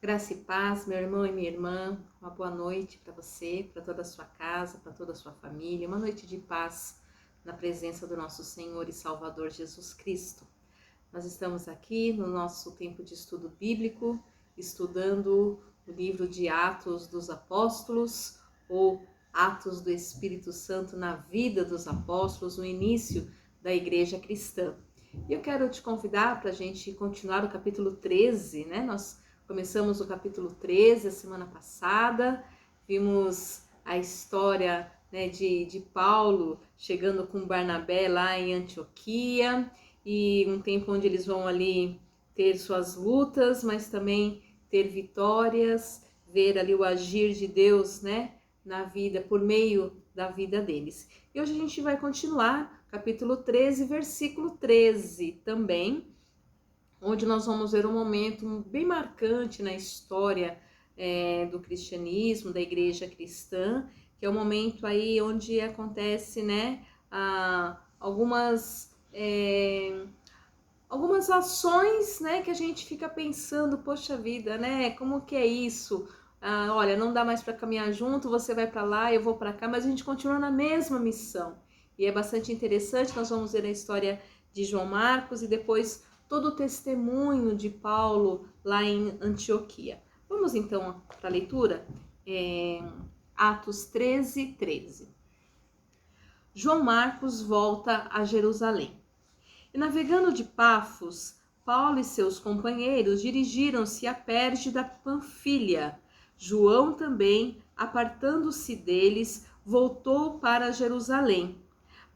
Graça e paz, meu irmão e minha irmã, uma boa noite para você, para toda a sua casa, para toda a sua família, uma noite de paz na presença do nosso Senhor e Salvador Jesus Cristo. Nós estamos aqui no nosso tempo de estudo bíblico, estudando o livro de Atos dos Apóstolos, ou Atos do Espírito Santo na vida dos apóstolos, o início da igreja cristã. E eu quero te convidar para a gente continuar o capítulo 13, né? Nós começamos o capítulo 13 a semana passada, vimos a história, né, de Paulo chegando com Barnabé lá em Antioquia, e um tempo onde eles vão ali ter suas lutas, mas também ter vitórias, ver ali o agir de Deus, né, na vida, por meio da vida deles. E hoje a gente vai continuar, capítulo 13, versículo 13 também, onde nós vamos ver um momento bem marcante na história do cristianismo, da igreja cristã, que é o momento aí onde acontece, né, algumas ações, né, que a gente fica pensando, poxa vida, né, como que é isso? Olha, não dá mais para caminhar junto, você vai para lá, eu vou para cá, mas a gente continua na mesma missão. E é bastante interessante, nós vamos ver a história de João Marcos e depois todo o testemunho de Paulo lá em Antioquia. Vamos então para a leitura? Atos 13, 13. João Marcos volta a Jerusalém. E navegando de Pafos, Paulo e seus companheiros dirigiram-se a Perge da Panfilha. João também, apartando-se deles, voltou para Jerusalém.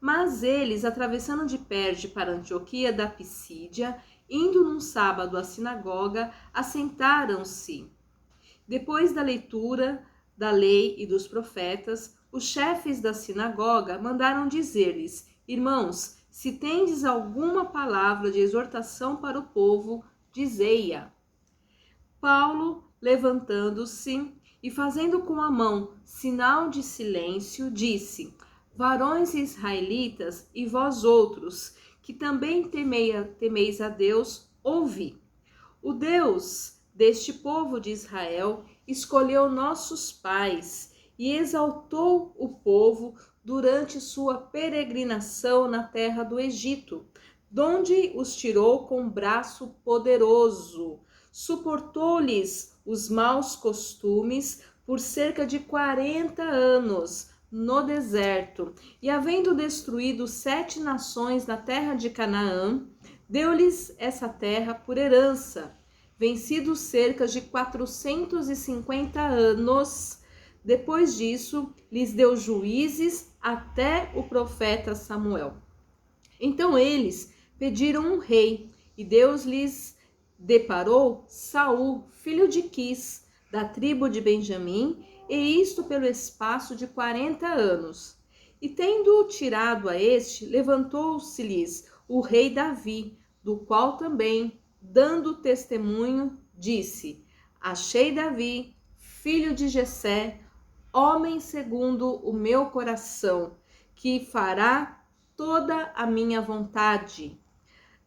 Mas eles, atravessando de Perge para Antioquia da Pisídia, indo num sábado à sinagoga, assentaram-se. Depois da leitura da lei e dos profetas, os chefes da sinagoga mandaram dizer-lhes: Irmãos, se tendes alguma palavra de exortação para o povo, dizei-a. Paulo, levantando-se e fazendo com a mão sinal de silêncio, disse: Varões israelitas e vós outros, que também temeis a Deus, ouvi. O Deus deste povo de Israel escolheu nossos pais e exaltou o povo durante sua peregrinação na terra do Egito, donde os tirou com braço poderoso. Suportou-lhes os maus costumes por cerca de 40 anos no deserto, e havendo destruído 7 nações na terra de Canaã, deu-lhes essa terra por herança. Vencidos cerca de 450 anos, depois disso, lhes deu juízes até o profeta Samuel. Então eles pediram um rei, e Deus lhes deparou Saul, filho de Quis, da tribo de Benjamim, e isto pelo espaço de 40 anos. E tendo tirado a este, levantou-se-lhes o rei Davi, do qual também, dando testemunho, disse: Achei Davi, filho de Jessé, homem segundo o meu coração, que fará toda a minha vontade.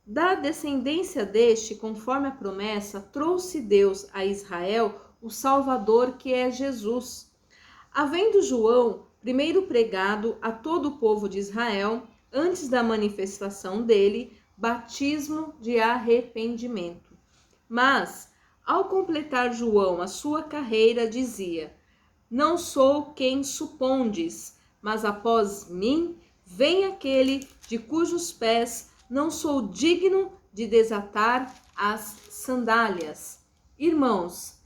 Da descendência deste, conforme a promessa, trouxe Deus a Israel o Salvador, que é Jesus. Havendo João primeiro pregado a todo o povo de Israel, antes da manifestação dele, batismo de arrependimento. Mas, ao completar João a sua carreira, dizia: Não sou quem supondes, mas após mim vem aquele de cujos pés não sou digno de desatar as sandálias. Irmãos,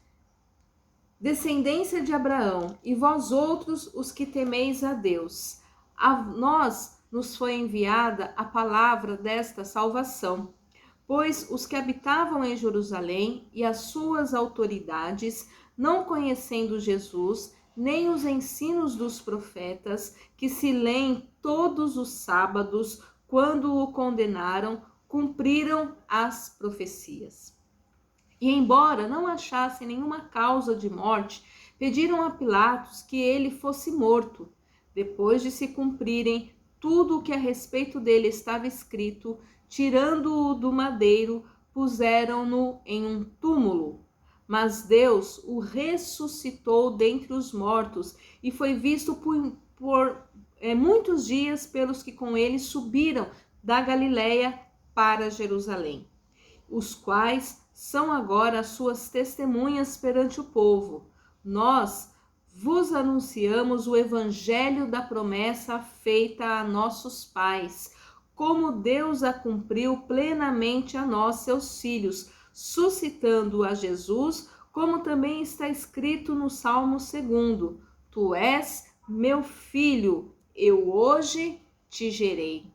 descendência de Abraão, e vós outros os que temeis a Deus, a nós nos foi enviada a palavra desta salvação. Pois os que habitavam em Jerusalém e as suas autoridades, não conhecendo Jesus, nem os ensinos dos profetas, que se leem todos os sábados, quando o condenaram, cumpriram as profecias. E embora não achassem nenhuma causa de morte, pediram a Pilatos que ele fosse morto. Depois de se cumprirem tudo o que a respeito dele estava escrito, tirando-o do madeiro, puseram-no em um túmulo. mas Deus o ressuscitou dentre os mortos e foi visto por muitos dias pelos que com ele subiram da Galiléia para Jerusalém, os quais são agora as suas testemunhas perante o povo. Nós vos anunciamos o evangelho da promessa feita a nossos pais, como Deus a cumpriu plenamente a nós, seus filhos, suscitando a Jesus, como também está escrito no Salmo 2: Tu és meu filho, eu hoje te gerei.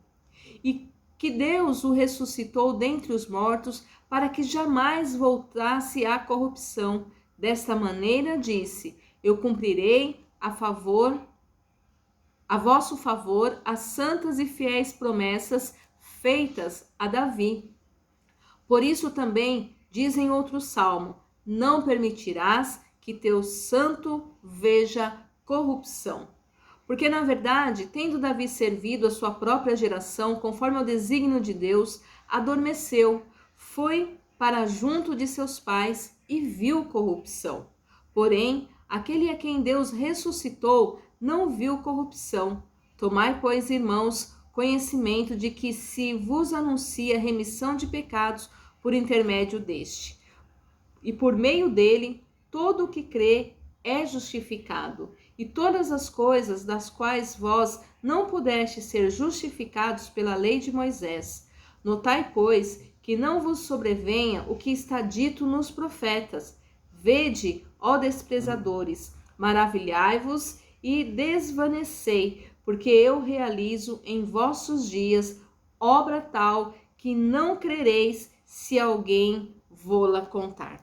E que Deus o ressuscitou dentre os mortos para que jamais voltasse à corrupção. Desta maneira disse: Eu cumprirei a vosso favor as santas e fiéis promessas feitas a Davi. Por isso também diz em outro salmo: Não permitirás que teu santo veja corrupção. Porque, na verdade, tendo Davi servido a sua própria geração, conforme ao desígnio de Deus, adormeceu, foi para junto de seus pais e viu corrupção. Porém, aquele a quem Deus ressuscitou não viu corrupção. Tomai, pois, irmãos, conhecimento de que se vos anuncia remissão de pecados por intermédio deste. E por meio dele, todo o que crê é justificado. E todas as coisas das quais vós não pudestes ser justificados pela lei de Moisés. Notai, pois, que não vos sobrevenha o que está dito nos profetas. Vede, ó desprezadores, maravilhai-vos e desvanecei, porque eu realizo em vossos dias obra tal que não crereis se alguém vô-la contar.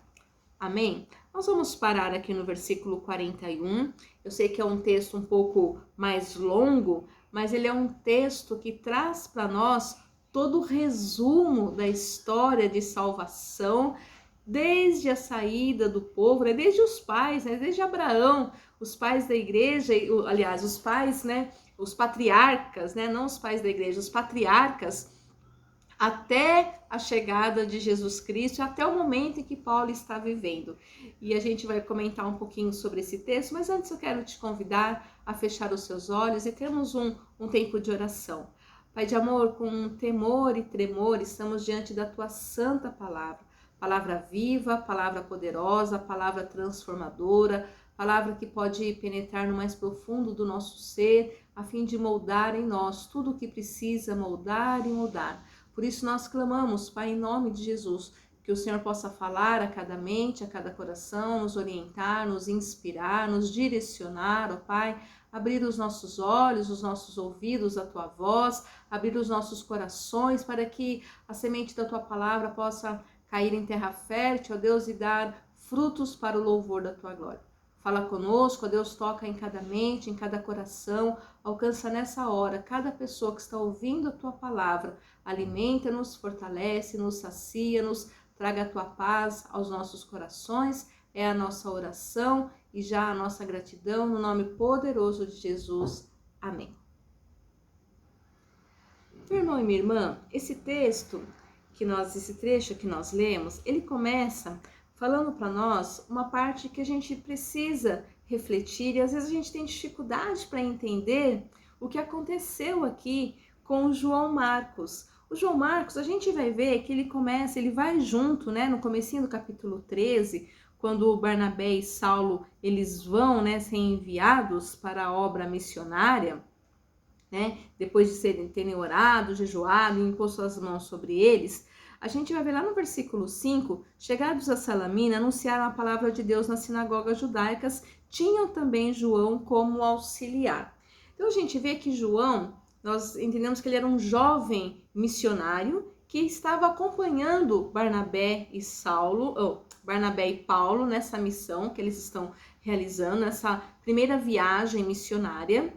Amém? Nós vamos parar aqui no versículo 41. Eu sei que é um texto um pouco mais longo, mas ele é um texto que traz para nós todo o resumo da história de salvação, desde a saída do povo, né? Desde os pais, né? Desde Abraão, os pais da igreja, aliás, os pais, né? Os patriarcas, né? Não os pais da igreja, os patriarcas, até a chegada de Jesus Cristo, até o momento em que Paulo está vivendo. E a gente vai comentar um pouquinho sobre esse texto, mas antes eu quero te convidar a fechar os seus olhos e termos um tempo de oração. Pai de amor, com temor e tremor, estamos diante da tua santa palavra. Palavra viva, palavra poderosa, palavra transformadora, palavra que pode penetrar no mais profundo do nosso ser, a fim de moldar em nós tudo o que precisa moldar e mudar. Por isso nós clamamos, Pai, em nome de Jesus, que o Senhor possa falar a cada mente, a cada coração, nos orientar, nos inspirar, nos direcionar, ó Pai, abrir os nossos olhos, os nossos ouvidos à Tua voz, abrir os nossos corações para que a semente da Tua palavra possa cair em terra fértil, ó Deus, e dar frutos para o louvor da Tua glória. Fala conosco, ó Deus, toca em cada mente, em cada coração, alcança nessa hora cada pessoa que está ouvindo a Tua palavra, alimenta-nos, fortalece-nos, sacia-nos, traga a Tua paz aos nossos corações, é a nossa oração e já a nossa gratidão no nome poderoso de Jesus. Amém. Meu irmão e minha irmã, esse trecho que nós lemos, ele começa falando para nós uma parte que a gente precisa refletir e às vezes a gente tem dificuldade para entender o que aconteceu aqui com o João Marcos. O João Marcos, a gente vai ver que ele vai junto, né, no comecinho do capítulo 13, quando Barnabé e Saulo, eles vão, né, ser enviados para a obra missionária, né, depois de terem orado, jejuado e imposto as mãos sobre eles. A gente vai ver lá no versículo 5, chegados a Salamina, anunciaram a palavra de Deus nas sinagogas judaicas, tinham também João como auxiliar. Então a gente vê que João, nós entendemos que ele era um jovem missionário que estava acompanhando Barnabé e Paulo nessa missão que eles estão realizando, nessa primeira viagem missionária.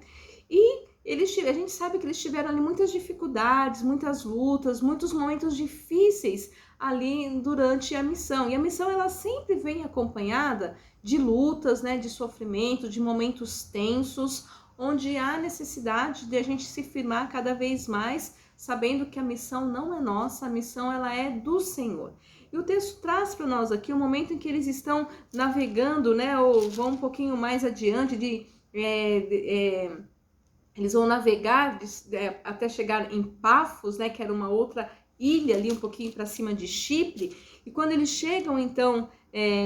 E a gente sabe que eles tiveram ali muitas dificuldades, muitas lutas, muitos momentos difíceis ali durante a missão. E a missão, ela sempre vem acompanhada de lutas, né, de sofrimento, de momentos tensos, onde há necessidade de a gente se firmar cada vez mais, sabendo que a missão não é nossa, a missão ela é do Senhor. E o texto traz para nós aqui o momento em que eles estão navegando, né, ou vão um pouquinho mais adiante eles vão navegar até chegar em Pafos, né, que era uma outra ilha ali um pouquinho para cima de Chipre. E quando eles chegam então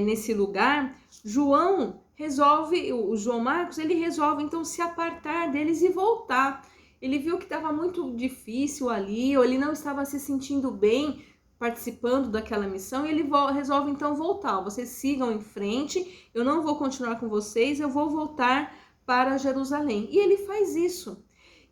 nesse lugar, o João Marcos, ele resolve então se apartar deles e voltar. Ele viu que estava muito difícil ali, ou ele não estava se sentindo bem participando daquela missão, e ele resolve então voltar. Vocês sigam em frente, eu não vou continuar com vocês, eu vou voltar para Jerusalém. E ele faz isso.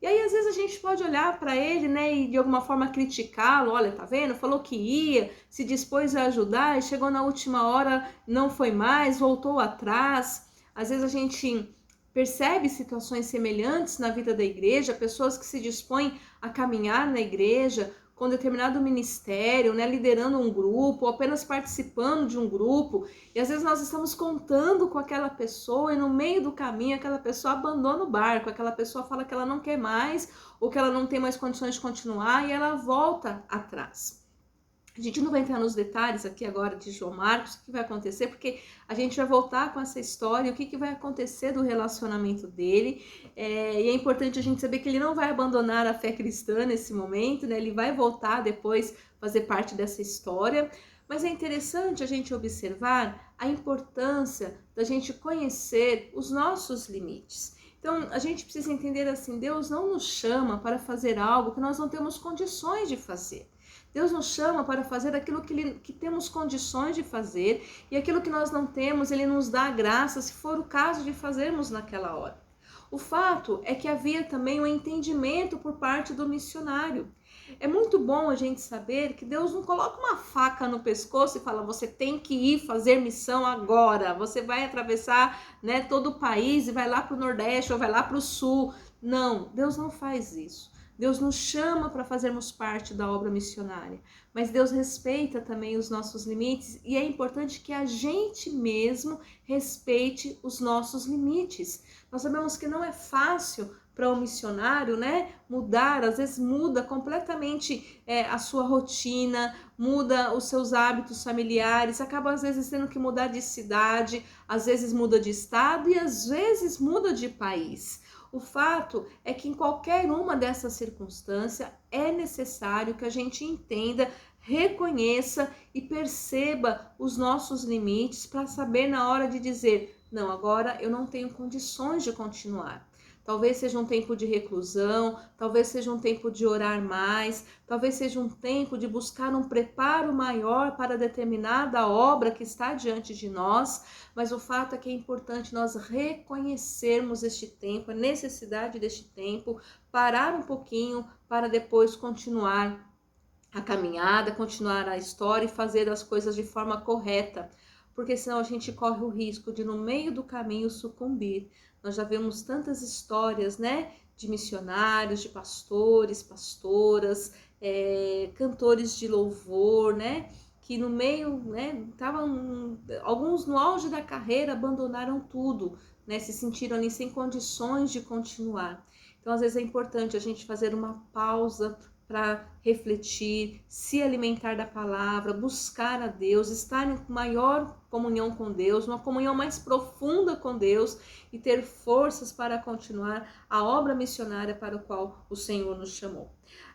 E aí, às vezes, a gente pode olhar para ele, né, e de alguma forma criticá-lo. Olha, tá vendo? Falou que ia, se dispôs a ajudar, e chegou na última hora, não foi mais, voltou atrás. Às vezes a gente percebe situações semelhantes na vida da igreja, pessoas que se dispõem a caminhar na igreja com determinado ministério, né, liderando um grupo, ou apenas participando de um grupo, e às vezes nós estamos contando com aquela pessoa e no meio do caminho aquela pessoa abandona o barco, aquela pessoa fala que ela não quer mais, ou que ela não tem mais condições de continuar, e ela volta atrás. A gente não vai entrar nos detalhes aqui agora de João Marcos, o que vai acontecer, porque a gente vai voltar com essa história, o que vai acontecer do relacionamento dele, e é importante a gente saber que ele não vai abandonar a fé cristã nesse momento, né? Ele vai voltar depois, fazer parte dessa história, mas é interessante a gente observar a importância da gente conhecer os nossos limites. Então, a gente precisa entender assim, Deus não nos chama para fazer algo que nós não temos condições de fazer. Deus nos chama para fazer aquilo que temos condições de fazer, e aquilo que nós não temos, Ele nos dá a graça, se for o caso de fazermos naquela hora. O fato é que havia também um entendimento por parte do missionário. É muito bom a gente saber que Deus não coloca uma faca no pescoço e fala, você tem que ir fazer missão agora, você vai atravessar, né, todo o país e vai lá para o Nordeste ou vai lá para o Sul. Não, Deus não faz isso. Deus nos chama para fazermos parte da obra missionária, mas Deus respeita também os nossos limites, e é importante que a gente mesmo respeite os nossos limites. Nós sabemos que não é fácil para um missionário, né, mudar, às vezes muda completamente a sua rotina, muda os seus hábitos familiares, acaba às vezes tendo que mudar de cidade, às vezes muda de estado e às vezes muda de país. O fato é que em qualquer uma dessas circunstâncias é necessário que a gente entenda, reconheça e perceba os nossos limites para saber na hora de dizer, não, agora eu não tenho condições de continuar. Talvez seja um tempo de reclusão, talvez seja um tempo de orar mais, talvez seja um tempo de buscar um preparo maior para determinada obra que está diante de nós, mas o fato é que é importante nós reconhecermos este tempo, a necessidade deste tempo, parar um pouquinho para depois continuar a caminhada, continuar a história e fazer as coisas de forma correta, porque senão a gente corre o risco de no meio do caminho sucumbir. Nós já vemos tantas histórias, né, de missionários, de pastores, pastoras, cantores de louvor, né, que no meio, né, alguns no auge da carreira abandonaram tudo, né, se sentiram ali sem condições de continuar. Então, às vezes é importante a gente fazer uma pausa para refletir, se alimentar da palavra, buscar a Deus, estar em maior comunhão com Deus, uma comunhão mais profunda com Deus e ter forças para continuar a obra missionária para a qual o Senhor nos chamou.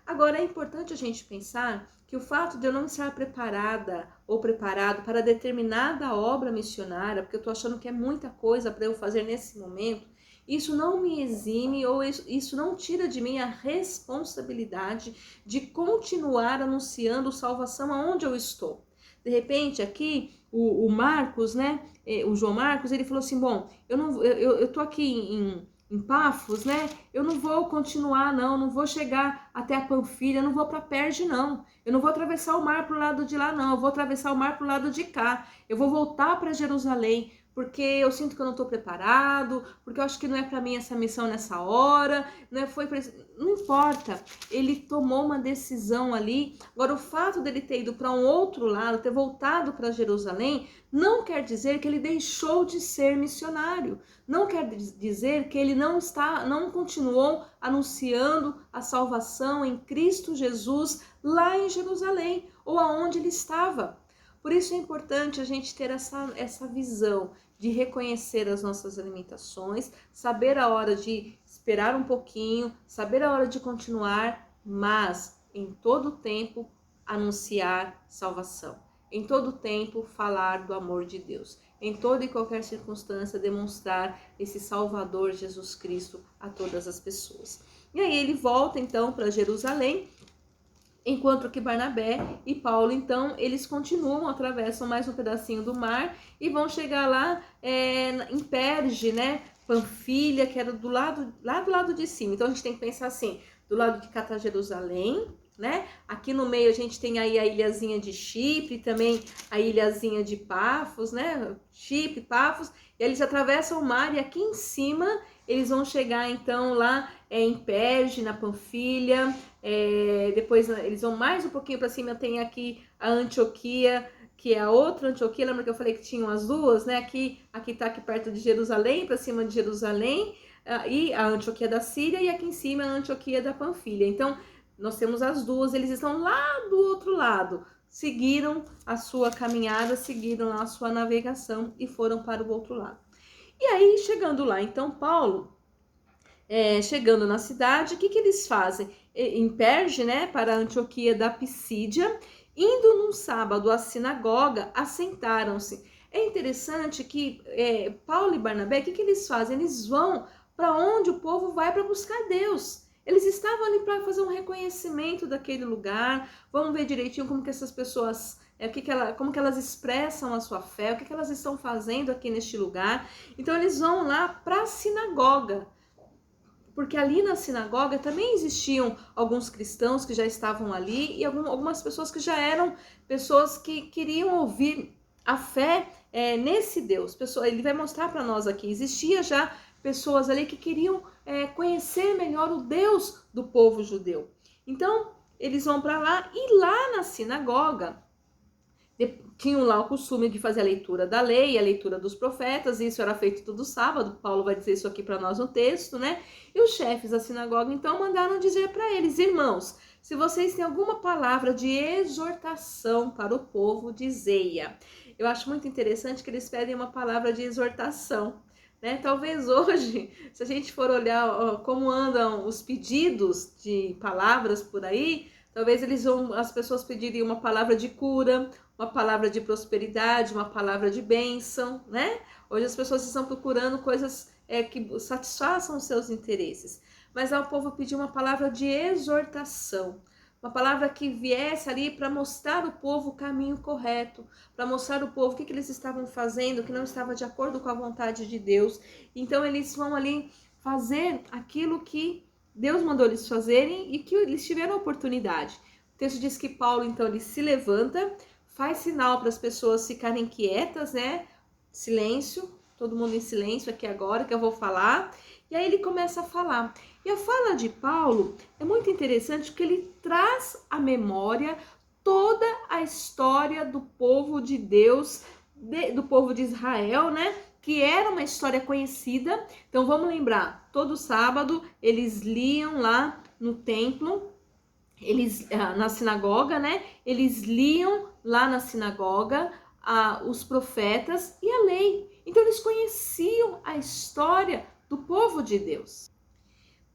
Agora, é importante a gente pensar que o fato de eu não estar preparada ou preparado para determinada obra missionária, porque eu estou achando que é muita coisa para eu fazer nesse momento, isso não me exime ou isso não tira de mim a responsabilidade de continuar anunciando salvação aonde eu estou. De repente, aqui, o Marcos, né, o João Marcos, ele falou assim, bom, eu tô aqui em Pafos, né, eu não vou continuar não vou chegar até a Panfilha, eu não vou para Perge não, eu não vou atravessar o mar pro lado de lá não, eu vou atravessar o mar pro lado de cá, eu vou voltar para Jerusalém, porque eu sinto que eu não estou preparado, porque eu acho que não é para mim essa missão nessa hora, não importa, ele tomou uma decisão ali. Agora, o fato dele ter ido para um outro lado, ter voltado para Jerusalém, não quer dizer que ele deixou de ser missionário, não quer dizer que ele não continuou anunciando a salvação em Cristo Jesus lá em Jerusalém, ou aonde ele estava. Por isso é importante a gente ter essa visão de reconhecer as nossas limitações, saber a hora de esperar um pouquinho, saber a hora de continuar, mas em todo tempo anunciar salvação. Em todo tempo falar do amor de Deus. Em toda e qualquer circunstância demonstrar esse Salvador Jesus Cristo a todas as pessoas. E aí ele volta então para Jerusalém, enquanto que Barnabé e Paulo, então, eles continuam, atravessam mais um pedacinho do mar e vão chegar lá em Perge, né? Panfilha, que era lá do lado de cima. Então a gente tem que pensar assim, do lado de cá tá Jerusalém, né? Aqui no meio a gente tem aí a ilhazinha de Chipre, também a ilhazinha de Pafos, né? Chipre, Pafos, e eles atravessam o mar e aqui em cima eles vão chegar então lá em Perge, na Panfilha, depois eles vão mais um pouquinho para cima, tem aqui a Antioquia, que é a outra Antioquia, lembra que eu falei que tinham as duas, né? Aqui tá aqui perto de Jerusalém, para cima de Jerusalém, e a Antioquia da Síria, e aqui em cima a Antioquia da Panfilha. Então, nós temos as duas, eles estão lá do outro lado, seguiram a sua caminhada, seguiram a sua navegação e foram para o outro lado. E aí, chegando lá, então, Paulo, chegando na cidade, o que eles fazem? Em Perge, né, para a Antioquia da Pisídia, indo num sábado à sinagoga, assentaram-se. É interessante que Paulo e Barnabé, o que eles fazem? Eles vão para onde o povo vai para buscar Deus. Eles estavam ali para fazer um reconhecimento daquele lugar. Vamos ver direitinho como que essas pessoas, como que elas expressam a sua fé, o que elas estão fazendo aqui neste lugar. Então eles vão lá para a sinagoga, porque ali na sinagoga também existiam alguns cristãos que já estavam ali e algumas pessoas que já eram pessoas que queriam ouvir a fé nesse Deus. Ele vai mostrar para nós aqui, existia já pessoas ali que queriam conhecer melhor o Deus do povo judeu. Então, eles vão para lá e lá na sinagoga tinham lá o costume de fazer a leitura da lei, a leitura dos profetas, e isso era feito todo sábado. Paulo vai dizer isso aqui para nós no texto, né? E os chefes da sinagoga então mandaram dizer para eles: irmãos, se vocês têm alguma palavra de exortação para o povo, dizei-a. Eu acho muito interessante que eles pedem uma palavra de exortação. Né? Talvez hoje, se a gente for olhar como andam os pedidos de palavras por aí, talvez as pessoas pedirem uma palavra de cura, uma palavra de prosperidade, uma palavra de bênção, né? Hoje as pessoas estão procurando coisas que satisfaçam os seus interesses. Mas o povo pediu uma palavra de exortação, uma palavra que viesse ali para mostrar ao povo o caminho correto, para mostrar ao povo o que eles estavam fazendo, que não estava de acordo com a vontade de Deus. Então eles vão ali fazer aquilo que Deus mandou eles fazerem e que eles tiveram a oportunidade. O texto diz que Paulo, então, ele se levanta, faz sinal para as pessoas ficarem quietas, né? Silêncio, todo mundo em silêncio aqui agora que eu vou falar. E aí ele começa a falar. E a fala de Paulo é muito interessante porque ele traz à memória toda a história do povo de Deus, do povo de Israel, né? Que era uma história conhecida. Então vamos lembrar, todo sábado eles liam lá no templo, na sinagoga, né? Eles liam lá na sinagoga os profetas e a lei. Então eles conheciam a história do povo de Deus.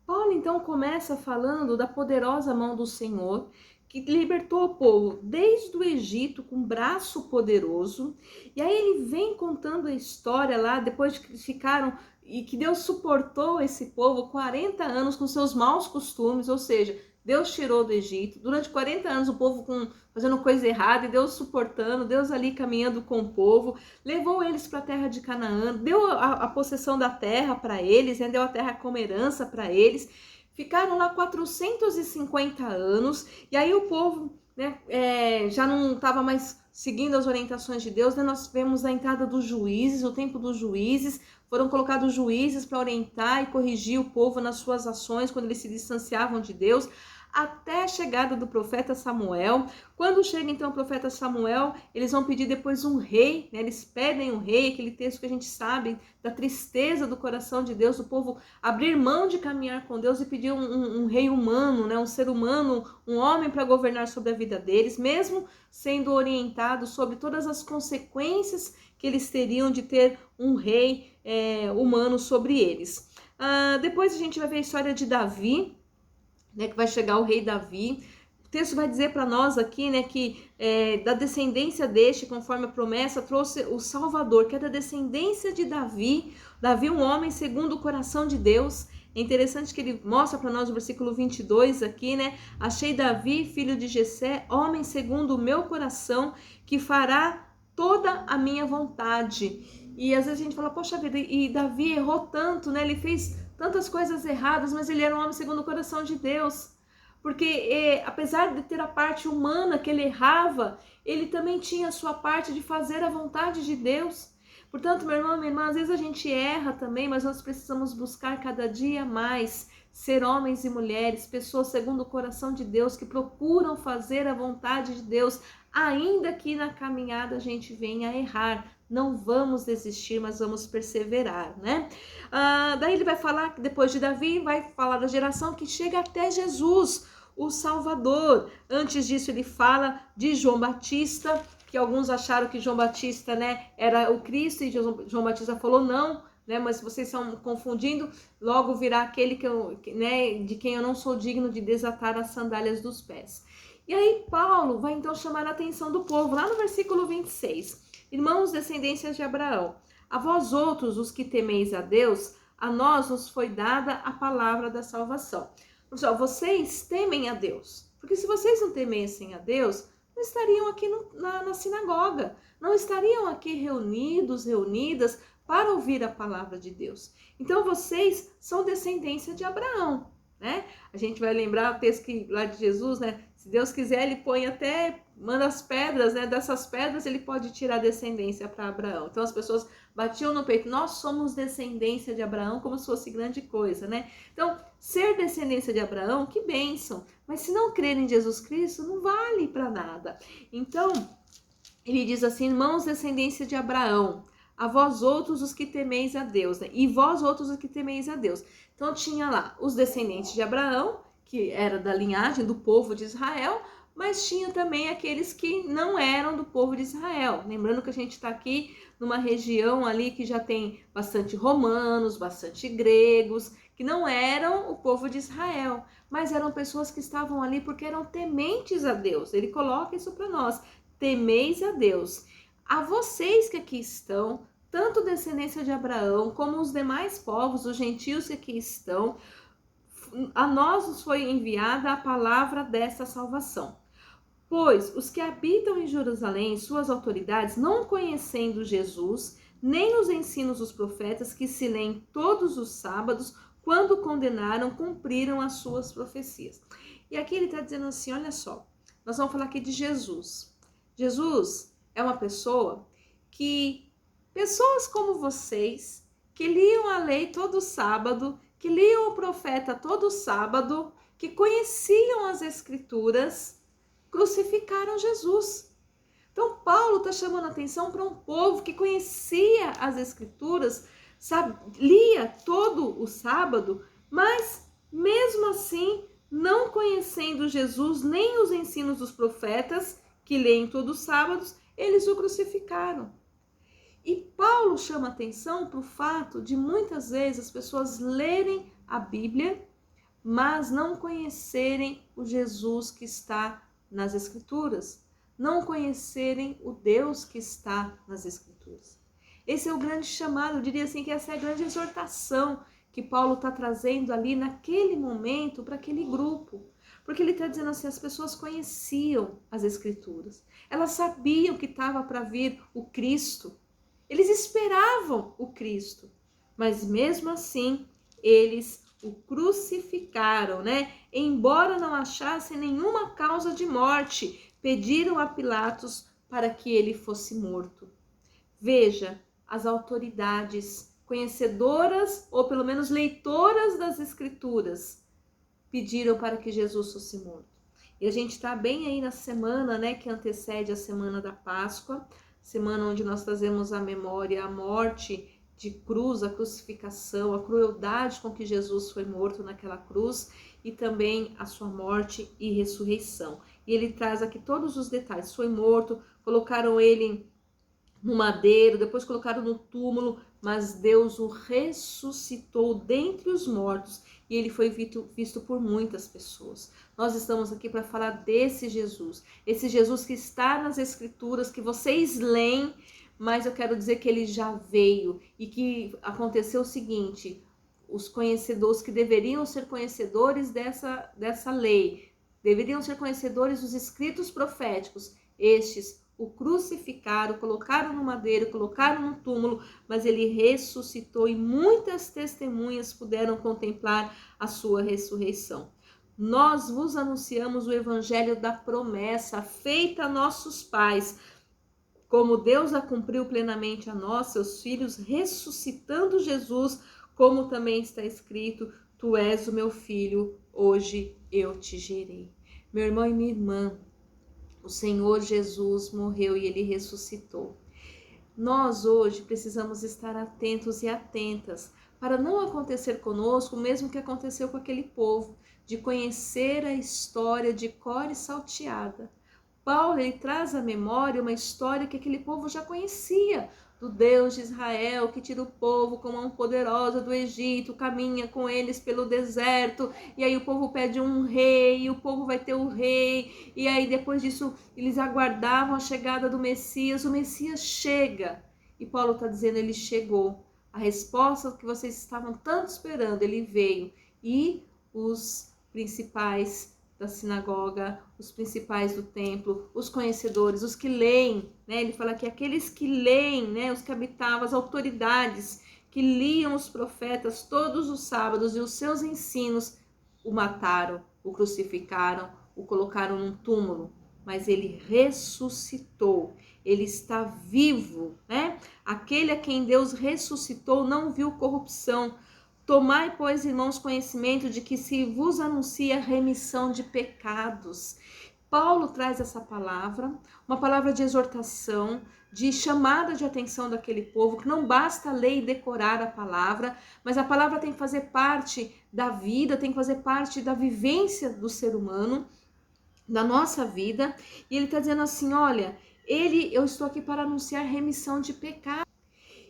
Paulo então começa falando da poderosa mão do Senhor, que libertou o povo desde o Egito com braço poderoso. E aí ele vem contando a história lá, depois de que eles ficaram, e que Deus suportou esse povo 40 anos com seus maus costumes, ou seja, Deus tirou do Egito, durante 40 anos o povo fazendo coisa errada, e Deus suportando, Deus ali caminhando com o povo, levou eles para a terra de Canaã, deu a possessão da terra para eles, deu a terra como herança para eles. Ficaram lá 450 anos, e aí o povo, né, já não estava mais seguindo as orientações de Deus, né? Nós vemos a entrada dos juízes, o tempo dos juízes, foram colocados juízes para orientar e corrigir o povo nas suas ações, quando eles se distanciavam de Deus. até a chegada do profeta Samuel. Quando chega então o profeta Samuel, eles vão pedir depois um rei, né? Eles pedem um rei, aquele texto que a gente sabe da tristeza do coração de Deus, o povo abrir mão de caminhar com Deus e pedir um rei humano, né? Um ser humano, um homem para governar sobre a vida deles, mesmo sendo orientados sobre todas as consequências que eles teriam de ter um rei humano sobre eles. Depois a gente vai ver a história de Davi, né, que vai chegar o rei Davi. O texto vai dizer para nós aqui, né, que da descendência deste, conforme a promessa, trouxe o Salvador, que é da descendência de Davi. Davi, um homem segundo o coração de Deus. É interessante que ele mostra para nós o versículo 22 aqui, né? Achei Davi, filho de Jessé, homem segundo o meu coração, que fará toda a minha vontade. E às vezes a gente fala, poxa vida, e Davi errou tanto, né? Ele fez tantas coisas erradas, mas ele era um homem segundo o coração de Deus. Porque apesar de ter a parte humana que ele errava, ele também tinha a sua parte de fazer a vontade de Deus. Portanto, meu irmão, minha irmã, às vezes a gente erra também, mas nós precisamos buscar cada dia mais ser homens e mulheres, pessoas segundo o coração de Deus, que procuram fazer a vontade de Deus, ainda que na caminhada a gente venha a errar. Não vamos desistir, mas vamos perseverar, né? Daí ele vai falar, depois de Davi, vai falar da geração que chega até Jesus, o Salvador. Antes disso ele fala de João Batista, que alguns acharam que João Batista, né, era o Cristo, e João Batista falou não, né, mas vocês estão confundindo, logo virá aquele né, de quem eu não sou digno de desatar as sandálias dos pés. E aí Paulo vai então chamar a atenção do povo, lá no versículo 26. Irmãos, descendências de Abraão, a vós outros, os que temeis a Deus, a nós nos foi dada a palavra da salvação. Pessoal, vocês temem a Deus, porque se vocês não temessem a Deus, não estariam aqui na sinagoga, não estariam aqui reunidas para ouvir a palavra de Deus. Então vocês são descendência de Abraão, né? A gente vai lembrar o texto lá de Jesus, né? Se Deus quiser, ele põe manda as pedras, né? Dessas pedras ele pode tirar descendência para Abraão. Então as pessoas batiam no peito, nós somos descendência de Abraão, como se fosse grande coisa, né? Então, ser descendência de Abraão, que bênção. Mas se não crer em Jesus Cristo, não vale para nada. Então, ele diz assim, irmãos, descendência de Abraão, a vós outros os que temeis a Deus, né? E vós outros os que temeis a Deus. Então tinha lá os descendentes de Abraão, que era da linhagem do povo de Israel, mas tinha também aqueles que não eram do povo de Israel. Lembrando que a gente está aqui numa região ali que já tem bastante romanos, bastante gregos, que não eram o povo de Israel, mas eram pessoas que estavam ali porque eram tementes a Deus. Ele coloca isso para nós, temeis a Deus. A vocês que aqui estão, tanto descendência de Abraão, como os demais povos, os gentios que aqui estão, a nós nos foi enviada a palavra dessa salvação. Pois os que habitam em Jerusalém, suas autoridades, não conhecendo Jesus, nem os ensinos dos profetas que se leem todos os sábados, quando condenaram, cumpriram as suas profecias. E aqui ele está dizendo assim, olha só, nós vamos falar aqui de Jesus. Jesus é uma pessoa que, pessoas como vocês, que liam a lei todo sábado, que liam o profeta todo sábado, que conheciam as escrituras, crucificaram Jesus. Então Paulo está chamando a atenção para um povo que conhecia as escrituras, lia todo o sábado, mas mesmo assim, não conhecendo Jesus nem os ensinos dos profetas, que leem todos os sábados, eles o crucificaram. E Paulo chama atenção para o fato de muitas vezes as pessoas lerem a Bíblia, mas não conhecerem o Jesus que está nas Escrituras, não conhecerem o Deus que está nas Escrituras. Esse é o grande chamado, eu diria assim que essa é a grande exortação que Paulo está trazendo ali naquele momento para aquele grupo. Porque ele está dizendo assim, as pessoas conheciam as Escrituras, elas sabiam que estava para vir o Cristo, eles esperavam o Cristo, mas mesmo assim eles o crucificaram, né? Embora não achassem nenhuma causa de morte, pediram a Pilatos para que ele fosse morto. Veja, as autoridades conhecedoras, ou pelo menos leitoras das Escrituras, pediram para que Jesus fosse morto. E a gente está bem aí na semana, né, que antecede a semana da Páscoa, semana onde nós trazemos à memória a morte de cruz, a crucificação, a crueldade com que Jesus foi morto naquela cruz e também a sua morte e ressurreição. E ele traz aqui todos os detalhes. Foi morto, colocaram ele no madeiro, depois colocaram no túmulo, mas Deus o ressuscitou dentre os mortos e ele foi visto por muitas pessoas. Nós estamos aqui para falar desse Jesus, esse Jesus que está nas Escrituras, que vocês leem, mas eu quero dizer que ele já veio e que aconteceu o seguinte: os conhecedores que deveriam ser conhecedores dessa lei, deveriam ser conhecedores dos escritos proféticos, estes o crucificaram, colocaram no madeiro, colocaram no túmulo, mas ele ressuscitou e muitas testemunhas puderam contemplar a sua ressurreição. Nós vos anunciamos o evangelho da promessa feita a nossos pais, como Deus a cumpriu plenamente a nós, seus filhos, ressuscitando Jesus, como também está escrito: tu és o meu filho, hoje eu te gerei. Meu irmão e minha irmã, o Senhor Jesus morreu e ele ressuscitou. Nós hoje precisamos estar atentos e atentas para não acontecer conosco o mesmo que aconteceu com aquele povo, de conhecer a história de cor e salteada. Paulo, ele traz à memória uma história que aquele povo já conhecia, do Deus de Israel, que tira o povo com mão poderosa do Egito, caminha com eles pelo deserto, e aí o povo pede um rei, e o povo vai ter o rei, e aí depois disso eles aguardavam a chegada do Messias, o Messias chega, e Paulo está dizendo: ele chegou, a resposta que vocês estavam tanto esperando, ele veio, e os principais da sinagoga, os principais do templo, os conhecedores, os que leem, né? Ele fala que aqueles que leem, né? Os que habitavam, as autoridades que liam os profetas todos os sábados e os seus ensinos, o mataram, o crucificaram, o colocaram num túmulo, mas ele ressuscitou, ele está vivo, né? Aquele a quem Deus ressuscitou não viu corrupção. Tomai, pois, irmãos, conhecimento de que se vos anuncia remissão de pecados. Paulo traz essa palavra, uma palavra de exortação, de chamada de atenção daquele povo, que não basta ler e decorar a palavra, mas a palavra tem que fazer parte da vida, tem que fazer parte da vivência do ser humano, da nossa vida. E ele está dizendo assim: olha, eu estou aqui para anunciar remissão de pecados.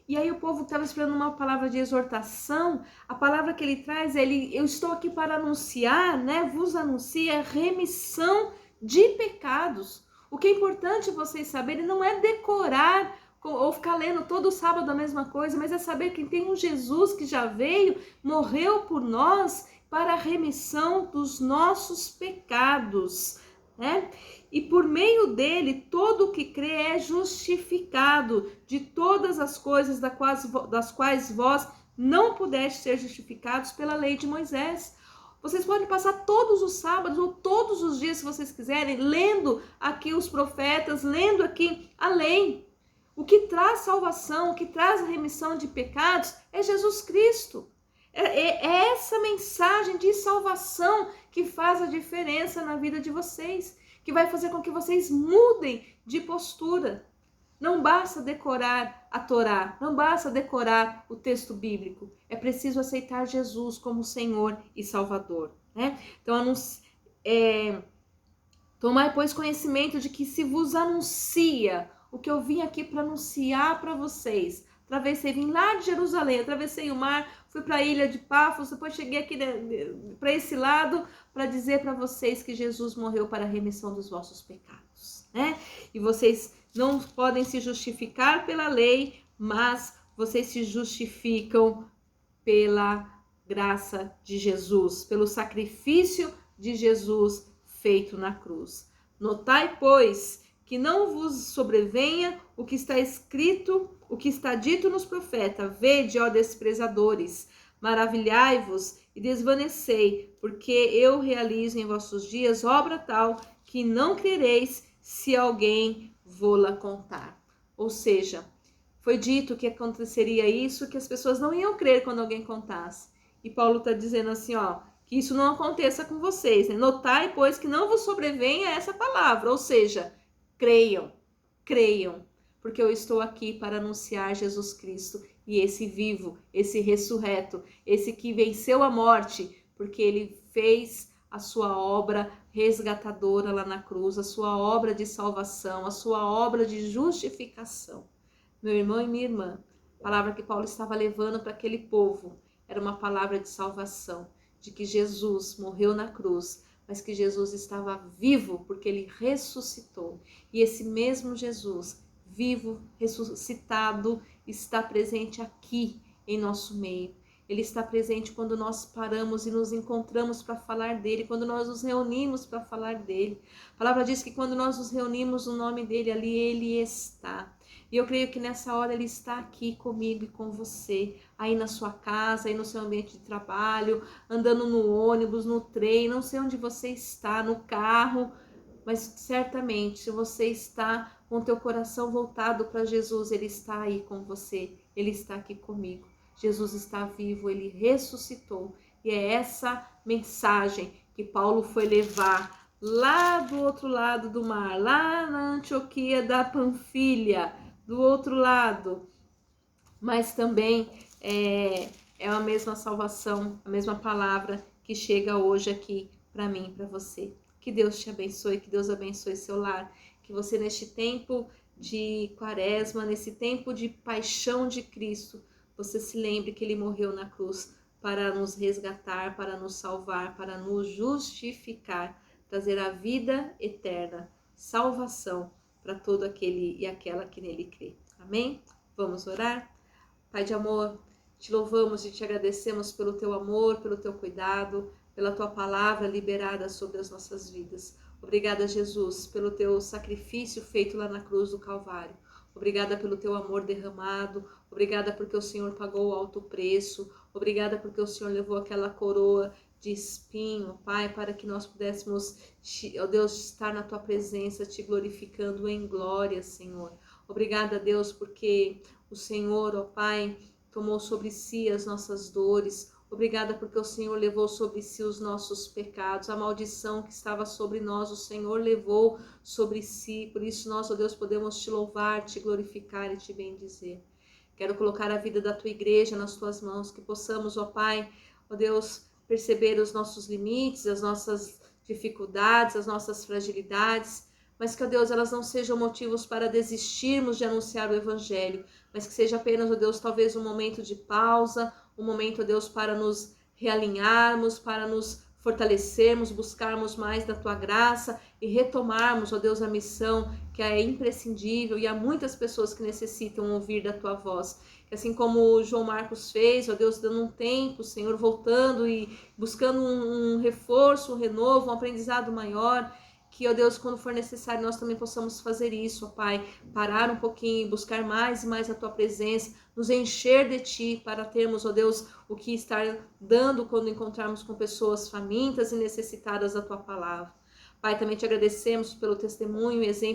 E aí o povo estava esperando uma palavra de exortação. A palavra que ele traz é: eu estou aqui para anunciar, né? Vos anuncia remissão de pecados. O que é importante vocês saberem não é decorar ou ficar lendo todo sábado a mesma coisa, mas é saber que tem um Jesus que já veio, morreu por nós para a remissão dos nossos pecados, né? E por meio dele, todo o que crê é justificado de todas as coisas das quais vós não pudeste ser justificados pela lei de Moisés. Vocês podem passar todos os sábados ou todos os dias, se vocês quiserem, lendo aqui os profetas, lendo aqui a lei. O que traz salvação, o que traz a remissão de pecados é Jesus Cristo. É essa mensagem de salvação que faz a diferença na vida de vocês, que vai fazer com que vocês mudem de postura. Não basta decorar a Torá, não basta decorar o texto bíblico. É preciso aceitar Jesus como Senhor e Salvador, né? Então, tomai, pois, conhecimento de que se vos anuncia o que eu vim aqui para anunciar para vocês. Atravessei, vim lá de Jerusalém, atravessei o mar, fui para a ilha de Pafos, depois cheguei aqui para esse lado para dizer para vocês que Jesus morreu para a remissão dos vossos pecados, né? E vocês não podem se justificar pela lei, mas vocês se justificam pela graça de Jesus, pelo sacrifício de Jesus feito na cruz. Notai, pois, que não vos sobrevenha o que está escrito, o que está dito nos profetas: vede, ó desprezadores, maravilhai-vos e desvanecei, porque eu realizo em vossos dias obra tal que não crereis se alguém vô-la contar. Ou seja, foi dito que aconteceria isso, que as pessoas não iam crer quando alguém contasse. E Paulo está dizendo assim, ó, que isso não aconteça com vocês, né? Notai, pois, que não vos sobrevenha essa palavra, ou seja, creiam, creiam, porque eu estou aqui para anunciar Jesus Cristo e esse vivo, esse ressurreto, esse que venceu a morte, porque ele fez a sua obra resgatadora lá na cruz, a sua obra de salvação, a sua obra de justificação. Meu irmão e minha irmã, a palavra que Paulo estava levando para aquele povo era uma palavra de salvação, de que Jesus morreu na cruz, mas que Jesus estava vivo porque ele ressuscitou. E esse mesmo Jesus, vivo, ressuscitado, está presente aqui em nosso meio. Ele está presente quando nós paramos e nos encontramos para falar dele, quando nós nos reunimos para falar dele. A palavra diz que quando nós nos reunimos no nome dele, ali ele está. E eu creio que nessa hora ele está aqui comigo e com você, aí na sua casa, aí no seu ambiente de trabalho, andando no ônibus, no trem, não sei onde você está, no carro, mas certamente se você está com o teu coração voltado para Jesus, ele está aí com você, ele está aqui comigo. Jesus está vivo, ele ressuscitou. E é essa mensagem que Paulo foi levar lá do outro lado do mar, lá na Antioquia da Panfilha, do outro lado. Mas também é a mesma salvação, a mesma palavra que chega hoje aqui para mim e para você. Que Deus te abençoe, que Deus abençoe seu lar, que você neste tempo de quaresma, nesse tempo de paixão de Cristo, você se lembre que ele morreu na cruz para nos resgatar, para nos salvar, para nos justificar, trazer a vida eterna, salvação para todo aquele e aquela que nele crê. Amém? Vamos orar? Pai de amor, te louvamos e te agradecemos pelo teu amor, pelo teu cuidado, pela tua palavra liberada sobre as nossas vidas. Obrigada, Jesus, pelo teu sacrifício feito lá na cruz do Calvário. Obrigada pelo teu amor derramado. Obrigada porque o Senhor pagou o alto preço. Obrigada porque o Senhor levou aquela coroa de espinho, Pai, para que nós pudéssemos, ó Deus, estar na tua presença, te glorificando em glória, Senhor. Obrigada, Deus, porque o Senhor, ó Pai, tomou sobre si as nossas dores. Obrigada porque o Senhor levou sobre si os nossos pecados. A maldição que estava sobre nós, o Senhor levou sobre si. Por isso nós, ó Deus, podemos te louvar, te glorificar e te bendizer. Quero colocar a vida da tua igreja nas tuas mãos, que possamos, ó Pai, ó Deus, perceber os nossos limites, as nossas dificuldades, as nossas fragilidades, mas que, ó Deus, elas não sejam motivos para desistirmos de anunciar o Evangelho, mas que seja apenas, ó Deus, talvez um momento de pausa, um momento, ó Deus, para nos realinharmos, para nos fortalecermos, buscarmos mais da tua graça e retomarmos, ó Deus, a missão que é imprescindível e há muitas pessoas que necessitam ouvir da tua voz. Que assim como o João Marcos fez, ó Deus, dando um tempo, Senhor, voltando e buscando um reforço, um renovo, um aprendizado maior, que, ó Deus, quando for necessário, nós também possamos fazer isso, ó Pai, parar um pouquinho, buscar mais e mais a Tua presença, nos encher de Ti, para termos, ó Deus, o que estar dando quando encontrarmos com pessoas famintas e necessitadas da Tua palavra. Pai, também te agradecemos pelo testemunho e exemplo